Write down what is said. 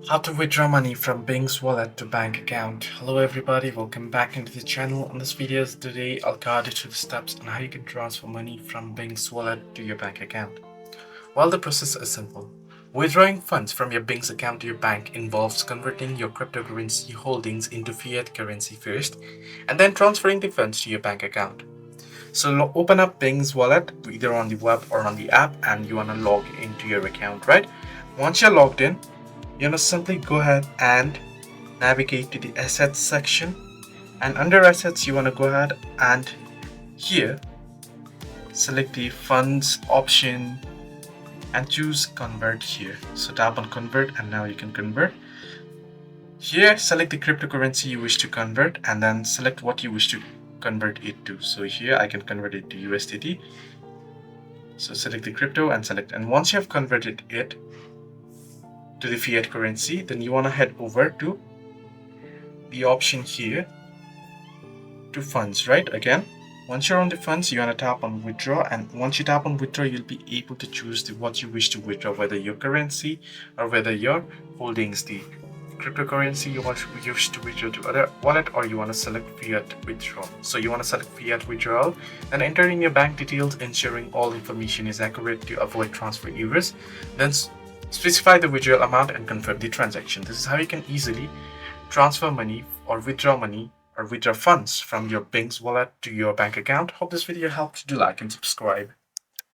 How to withdraw money from Bingx wallet to bank account. Hello everybody, welcome back into the channel. On this video today I'll guide you through the steps on how you can transfer money from Bingx wallet to your bank account. Well, the process is simple. Withdrawing funds from your Bingx account to your bank involves converting your cryptocurrency holdings into fiat currency first and then transferring the funds to your bank account. So open up Bingx wallet either on the web or on the app and you want to log into your account, right? Once you're logged in, you want to simply go ahead and navigate to the assets section, and under assets you want to go ahead and here select the funds option and choose convert here. So tap on convert and now you can convert. Here select the cryptocurrency you wish to convert and then select what you wish to convert it to. So here I can convert it to USDT. So select the crypto and select, and once you have converted it to the fiat currency, then you want to head over to the option here to funds, right? Again, once you're on the funds, you want to tap on withdraw, and once you tap on withdraw, you'll be able to choose what you wish to withdraw, whether your currency or whether your holdings, the cryptocurrency you wish to withdraw to other wallet, or you want to select fiat withdrawal. So you want to select fiat withdrawal and enter in your bank details, ensuring all information is accurate to avoid transfer errors. Then specify the withdrawal amount and confirm the transaction. This is how you can easily transfer money or withdraw funds from your Bingx wallet to your bank account. Hope this video helped. Do like and subscribe.